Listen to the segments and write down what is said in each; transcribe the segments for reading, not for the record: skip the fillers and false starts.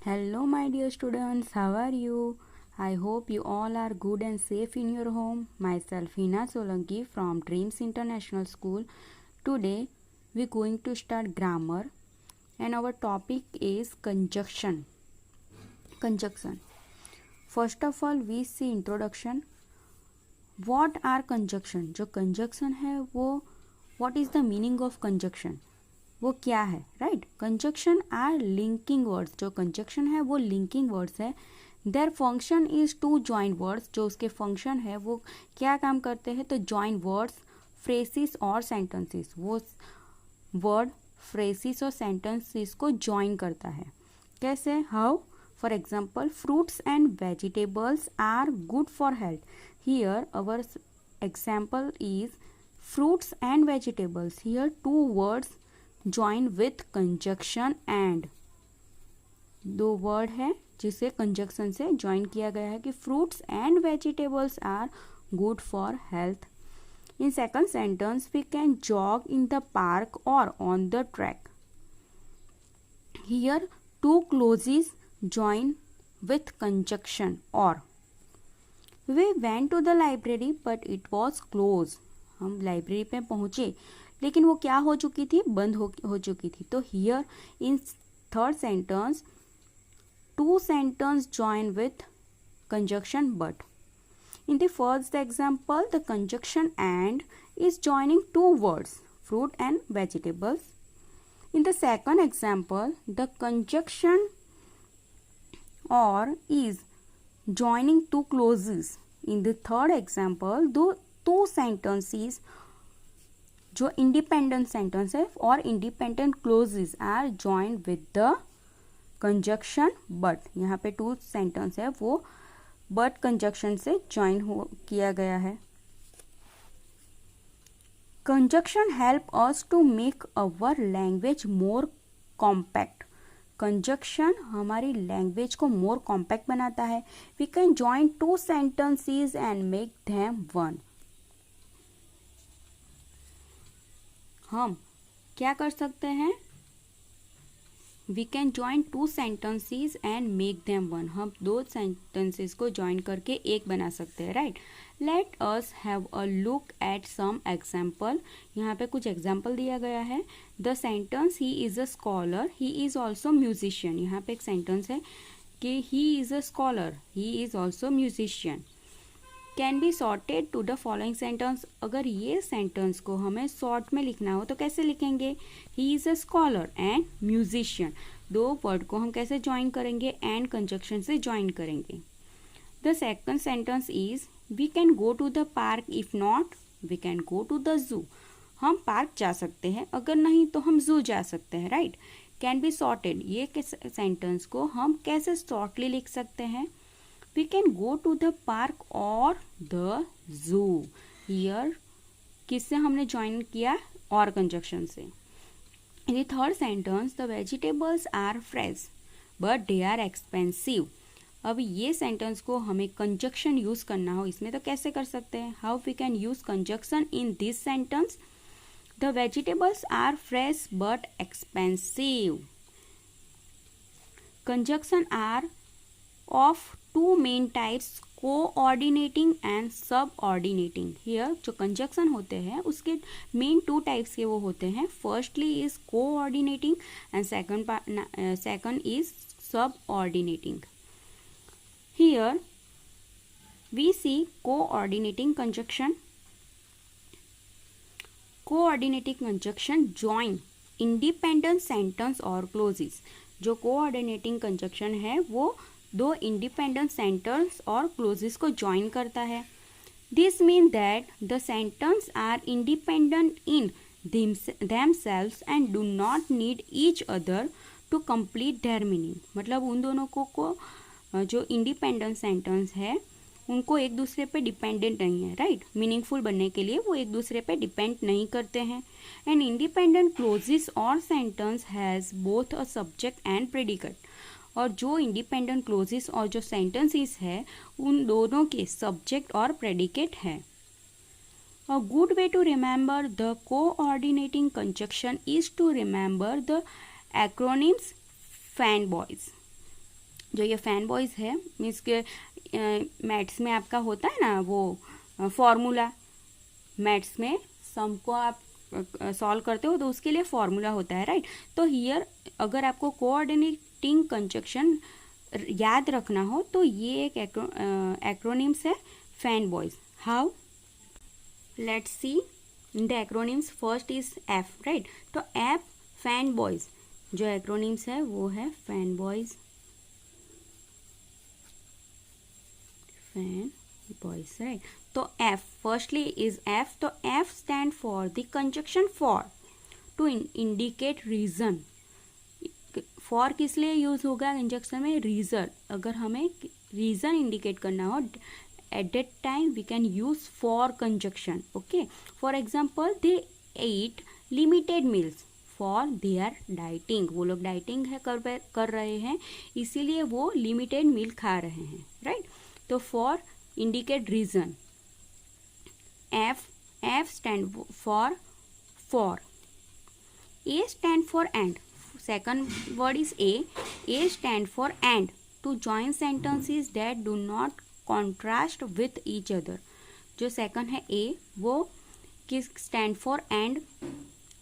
Hello, my dear students. How are you? I hope you all are good and safe in your home. Myself, Hina Solanki from Dreams International School. Today, we're going to start grammar, and our topic is conjunction. Conjunction. First of all, we see introduction. What are conjunction? जो conjunction है वो what is the meaning of conjunction? वो क्या है, right? Conjunction are linking words. जो conjunction है वो linking words है. Their function is to join words. जो उसके फंक्शन है वो क्या काम करते हैं? तो जॉइन वर्ड्स, फ्रेसिस और सेंटेंसेस. वो वर्ड, फ्रेसिस और सेंटेंसेस को जॉइन करता है. कैसे? How? For example, fruits and vegetables are good for health. Here our example is fruits and vegetables. Here two words join with conjunction and. दो word है जिसे कंजक्शन से ज्वाइन किया गया है कि fruits and vegetables are good for health. In second sentence we can jog in the park or on the track. Here two clauses join with conjunction or. We went to the library but it was close. हम library पे पहुंचे लेकिन वो क्या हो चुकी थी? बंद हो चुकी थी. तो here in third sentence two sentence join with conjunction but. In the first example the conjunction and is joining two words fruit and vegetables. In the second example the conjunction or is joining two clauses. In the third example दो two sentences जो independent sentence है और independent clauses are joined with the conjunction but. यहाँ पे two sentence है वो but conjunction से join किया गया है. Conjunction help us to make our language more compact. Conjunction हमारी लैंग्वेज को मोर कॉम्पैक्ट बनाता है. We can join two sentences and make them one. हम क्या कर सकते हैं? We can join two sentences and make them one. हम दो सेंटेंसेस को ज्वाइन करके एक बना सकते हैं, right? Let us have a look at some example. यहाँ पे कुछ एग्जाम्पल दिया गया है. The sentence he is a scholar, he is also musician. यहाँ पे एक सेंटेंस है कि he is a scholar, he is also musician. Can be sorted to the following sentence. अगर ये सेंटेंस को हमें शॉर्ट में लिखना हो तो कैसे लिखेंगे? He is a scholar and musician. दो वर्ड को हम कैसे ज्वाइन करेंगे? एंड कंजक्शन से ज्वाइन करेंगे. The second sentence is we can go to the park, if not we can go to the zoo. हम पार्क जा सकते हैं, अगर नहीं तो हम जू जा सकते हैं, राइट? कैन बी सॉर्टेड, ये सेंटेंस को हम कैसे शॉर्टली लिख सकते हैं? We can go to the park or the zoo. Here किससे हमने ज्वाइन किया? और कंजक्शन से. In the third sentence, the vegetables are fresh, but they are expensive. अब ये सेंटेंस को हमें कंजक्शन यूज करना हो इसमें तो कैसे कर सकते हैं? How we can use conjunction in this sentence? The vegetables are fresh but expensive. Conjunction are of two main types, coordinating and subordinating. Here जो कंजक्शन होते हैं उसके मेन टू टाइप्स के वो होते हैं. Firstly is coordinating and second is subordinating. Here we see coordinating conjunction. Coordinating conjunction join independent sentence और clauses. जो कोऑर्डिनेटिंग कंजक्शन है वो दो इंडिपेंडेंट सेंटेंस और क्लोजेस को ज्वाइन करता है. This mean that the sentence are independent in themselves and do not need each other to complete their meaning. मतलब उन दोनों को जो इंडिपेंडेंट सेंटेंस है उनको एक दूसरे पे डिपेंडेंट नहीं है, राइट? मीनिंगफुल बनने के लिए वो एक दूसरे पे डिपेंड नहीं करते हैं. एंड इंडिपेंडेंट क्लोजेस और sentence has both a subject and predicate. और जो इंडिपेंडेंट क्लोजेस और जो सेंटेंसेस है उन दोनों के सब्जेक्ट और प्रेडिकेट है. A good way to remember the coordinating conjunction is to remember the acronyms FANBOYS. जो ये फैन बॉयज़ है, मीन्स के मैथ्स में आपका होता है ना वो फॉर्मूला, मैथ्स में सम को आप सॉल्व करते हो तो उसके लिए फॉर्मूला होता है, राइट। तो हियर अगर आपको कोऑर्डिनेटिंग कंजक्शन याद रखना हो तो ये एक एक्रोनिम्स है FANBOYS. How, let's see in the acronyms. First is F, right. तो एफ फैन बॉयज़, जो एक्रोनिम्स है वो है FANBOYS, FANBOYS, right. तो एफ फर्स्टली इज एफ, तो F stand for the conjunction for, to indicate reason. For किस लिए use होगा कंजक्शन में? रीजन, अगर हमें रीजन इंडिकेट करना हो at that time we can use for conjunction, okay। for example they ate limited meals for their dieting, वो लोग डाइटिंग है कर रहे हैं इसीलिए वो लिमिटेड मील खा रहे हैं, राइट। तो for indicate reason. F stand for A stand for and, second word is A stand for and, to join sentences that do not contrast with each other. जो सेकंड है ए, वो किस stand for and.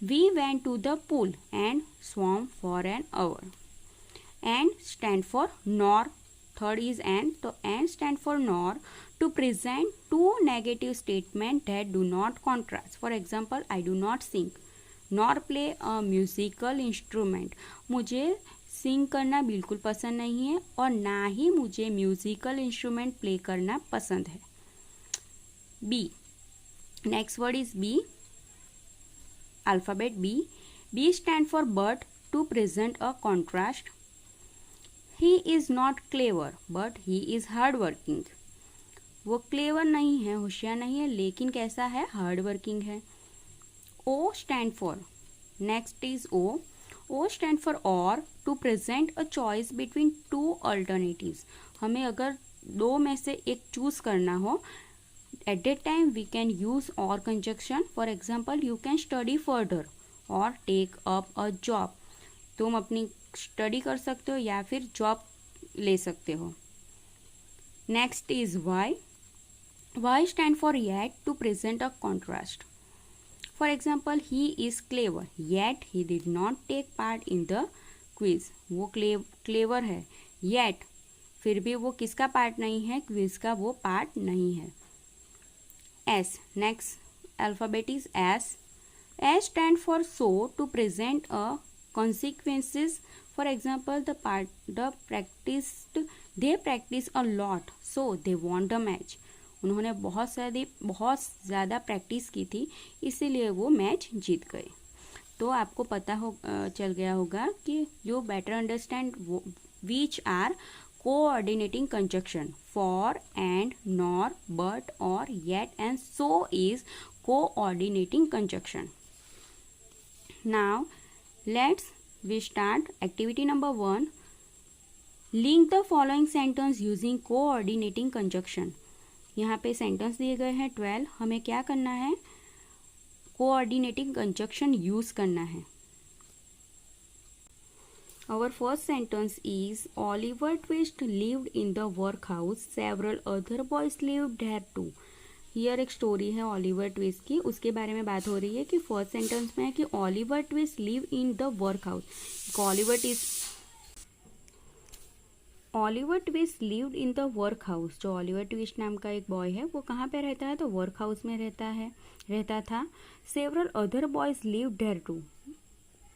We went to the pool and swam for an hour. N stand for nor, third is N, तो N stand for nor, to present two negative statement that do not contrast. For example, I do not sing nor play a musical instrument, मुझे sing करना बिल्कुल पसंद नहीं है और ना ही मुझे म्यूजिकल इंस्ट्रूमेंट प्ले करना पसंद है। B, next word is B, alphabet B. B stand for but, to present a contrast. He is not clever but he is hard working, वो क्लेवर नहीं है, होशियार नहीं है, लेकिन कैसा है? हार्ड वर्किंग है। O stand for, next is O. O stand for or, to present a choice between two alternatives। हमें अगर दो में से एक चूज करना हो, at that time we can use or conjunction। For example, you can study further or take up a job। तुम अपनी स्टडी कर सकते हो या फिर जॉब ले सकते हो। Next is Y. Y stand for yet, to present a contrast। For example, he is clever yet he did not take part in the quiz। वो क्लेवर है yet फिर भी वो किसका पार्ट नहीं है? क्विज का वो पार्ट नहीं है। S, next alphabet is S। S stand for so, to present a consequences। For example, they practice a lot so they won the match। उन्होंने बहुत ज़्यादा प्रैक्टिस की थी इसीलिए वो मैच जीत गए। तो आपको पता हो चल गया होगा कि you better understand which are coordinating conjunction. For, and, nor, but, or, yet and so is coordinating conjunction. Now let's we start activity number 1। Link the following sentence using coordinating conjunction. यहाँ पे sentence दिए गए हैं 12, हमें क्या करना है? Coordinating conjunction use करना है। Our first sentence is Oliver Twist lived in the workhouse, several other boys lived there too. Here एक स्टोरी है ऑलिवर ट्विस्ट की, उसके बारे में बात हो रही है कि फर्स्ट सेंटेंस में है कि Oliver twist live in the work house. Oliver Twist lived in the work house. जो ऑलिवर ट्विस्ट नाम का एक बॉय है वो कहाँ पे रहता है? तो वर्क हाउस में रहता था। Several other boys lived there too,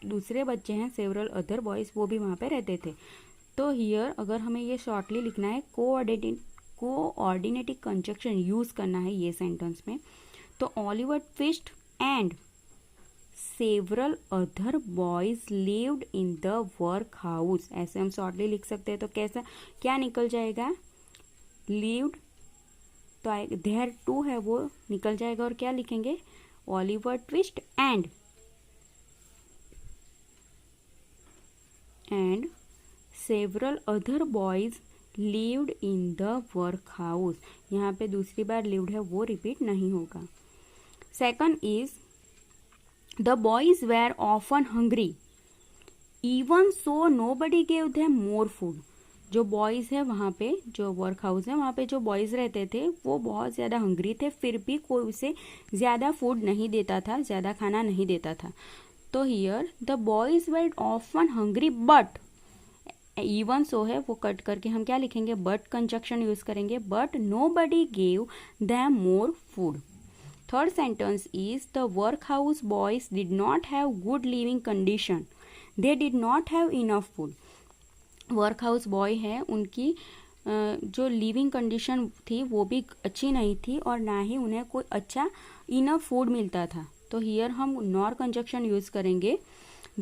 दूसरे बच्चे हैं सेवरल अदर बॉयज, वो भी वहाँ पे रहते थे। तो हियर अगर हमें ये शॉर्टली लिखना है, कोऑर्डिनेटिंग कंजक्शन यूज करना है ये सेंटेंस में। तो Oliver twist and several other boys lived in the work house, ऐसे हम शॉर्टली लिख सकते हैं। तो कैसा क्या निकल जाएगा? लिव्ड तो देयर टू है वो निकल जाएगा और क्या लिखेंगे? Oliver twist and several other boys lived in the work house. यहाँ पे दूसरी बार लिव्ड है वो रिपीट नहीं होगा। Second is The boys were often hungry, even so nobody gave them more food। जो बॉयज़ है वहाँ पे, जो वर्क हाउस है वहाँ पे जो बॉयज़ रहते थे वो बहुत ज़्यादा हंग्री थे, फिर भी कोई उसे ज़्यादा फूड नहीं देता था, ज़्यादा खाना नहीं देता था. तो here the boys were often hungry but, even so है वो कट करके हम क्या लिखेंगे, बट कंजक्शन यूज करेंगे, but nobody gave them more food. Third sentence is the workhouse boys did not have good living condition, they did not have enough food. Workhouse boy है, उनकी जो living condition थी वो भी अच्छी नहीं थी और ना ही उन्हें कोई अच्छा इनफ फूड मिलता था. तो हियर हम नॉर कंजक्शन यूज करेंगे.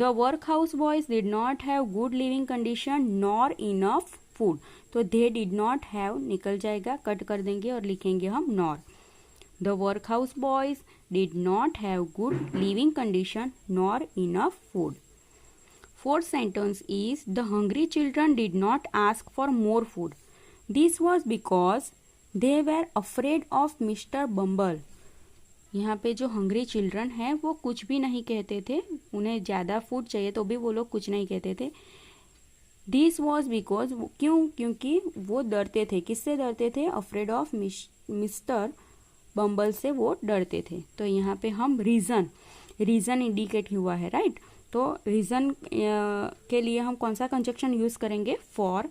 The workhouse boys did not have good living condition nor enough food. तो they did not have निकल जाएगा, कट कर देंगे और लिखेंगे हम nor. The workhouse boys did not have good living condition nor enough food. Fourth sentence is the hungry children did not ask for more food. This was because they were afraid of Mr. Bumble. यहाँ पे जो hungry children हैं वो कुछ भी नहीं कहते थे, उन्हें ज़्यादा फूड चाहिए तो भी वो लोग कुछ नहीं कहते थे. दिस वॉज बिकॉज, क्यों, क्योंकि वो डरते थे. किससे डरते थे, अफ्रेड ऑफ मिस्टर बम्बल से वो डरते थे. तो यहाँ पे हम रीज़न इंडिकेट हुआ है, राइट. तो रीज़न के लिए हम कौन सा कंजक्शन यूज करेंगे, for.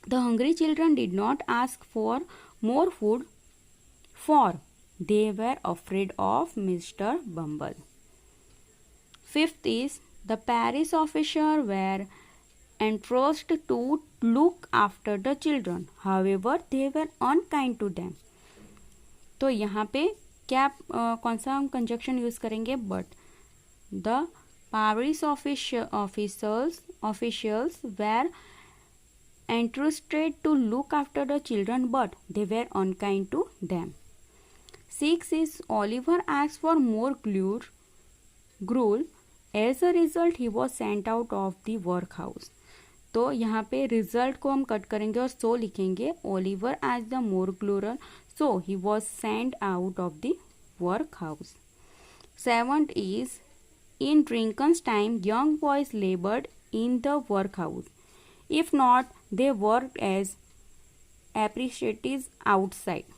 The hungry children did not ask for more food, for they were afraid of Mr. Bumble. Fifth is the parish officers were entrusted to look after the children. However, they were unkind to them. तो यहाँ पे क्या कौन सा हम conjunction use करेंगे, but. The parish officials were entrusted to look after the children, but they were unkind to them. 6 is Oliver asked for more gruel. As a result, he was sent out of the workhouse. तो यहाँ पे result को हम cut करेंगे और सो लिखेंगे. Oliver asked the more gruel, so he was sent out of the workhouse. 7th is in Lincoln's time, young boys labored in the workhouse. If not, they worked as apprentices outside.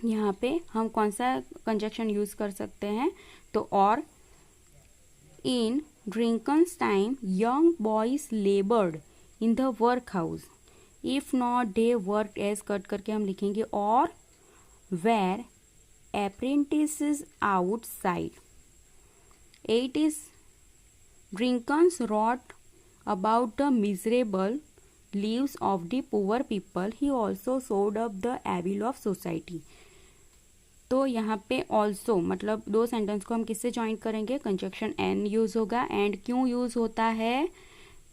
यहाँ पे हम कौन सा conjunction use कर सकते हैं, तो or. In Dickens' time young boys laboured in the workhouse. If not they work as, cut करके हम लिखेंगे or. Were apprentices outside. 8 is Dickens wrote about the miserable lives of the poor people. He also sowed up the evil of society. तो यहाँ पे also मतलब दो sentence को हम किससे ज्वाइन करेंगे, कंजक्शन एन यूज होगा. एंड क्यों यूज होता है,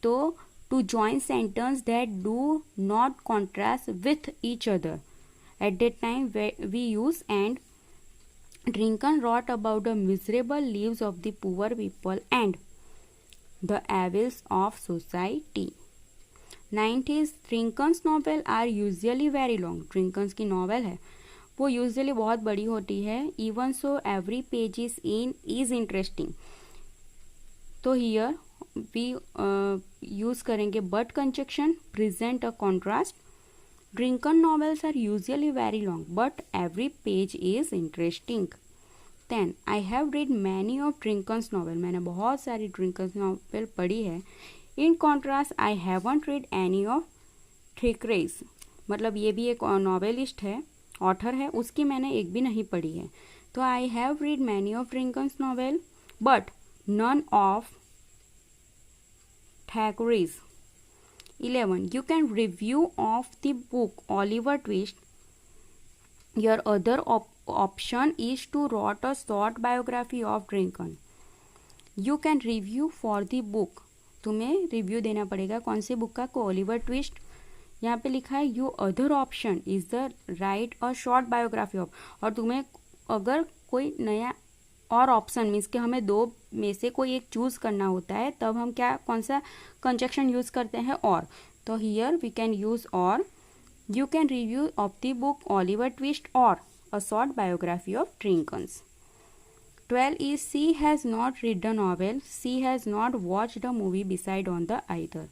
तो to join sentence that do not contrast with each other. At that time we use and. ड्रिंकन wrote about the miserable lives of the poor people and the evils of society. 9th is Lincoln's novel are usually very long. Lincoln's की novel है वो usually बहुत बड़ी होती है. Even so every page is interesting. तो here we use करेंगे but conjunction, present a contrast. Lincoln novels are usually very long, but every page is interesting. 10. I have read many of Lincoln's novel. मैंने बहुत सारी Lincoln's novel पढ़ी है. In contrast, I haven't read any of Thackeray's. मतलब ये भी एक novelist है, ऑथर है, उसकी मैंने एक भी नहीं पढ़ी है. तो I have read many of Lincoln's novel, but none of Thackeray's. 11. You can review of the book Oliver Twist. Your other option is to write a short biography of Lincoln. You can review for the book. तुम्हें review देना पड़ेगा कौन सी book का, को Oliver twist. यहाँ पे लिखा है you other option is the right और शॉर्ट बायोग्राफी ऑफ. और तुम्हें अगर कोई नया और ऑप्शन मीन्स कि हमें दो में से कोई एक चूज करना होता है, तब हम क्या कौन सा कंजक्शन यूज करते हैं, और. तो here we can use or. You can review of the book Oliver Twist or a short biography of Lincoln's. 12 is she has not read the novel, she has not watched the movie beside on the either.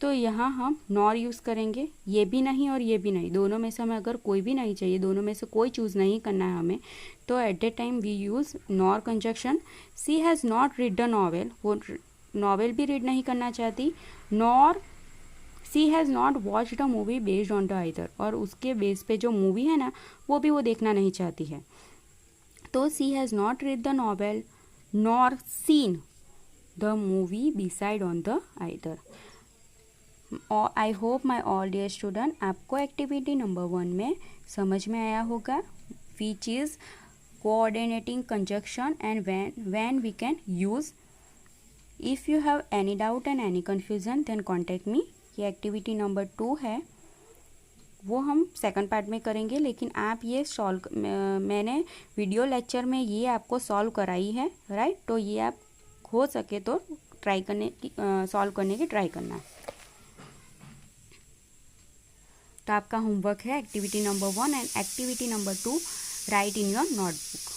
तो यहाँ हम nor use करेंगे, ये भी नहीं और ये भी नहीं, दोनों में से हमें अगर कोई भी नहीं चाहिए, दोनों में से कोई चूज़ नहीं करना है हमें, तो at the time we use nor conjunction. She has not read the novel, वो नॉवेल भी रीड नहीं करना चाहती, nor she has not watched a movie based on the either, और उसके बेस पे जो मूवी है ना वो भी वो देखना नहीं चाहती है। तो she has not read the novel nor seen the movie beside on the either. I hope my all dear student, आपको एक्टिविटी नंबर 1 में समझ में आया होगा which is coordinating conjunction and when we can use. If you have any doubt and any confusion then contact me. ये activity number 2 है, वो हम सेकंड पार्ट में करेंगे, लेकिन आप ये सॉल्व, मैंने वीडियो लेक्चर में ये आपको सॉल्व कराई है, राइट। तो ये आप हो सके तो ट्राई करने की, सॉल्व करने की ट्राई करना है। तो आपका होमवर्क है activity number 1 and activity number 2 write in your notebook.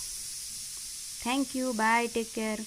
Thank you, bye, take care.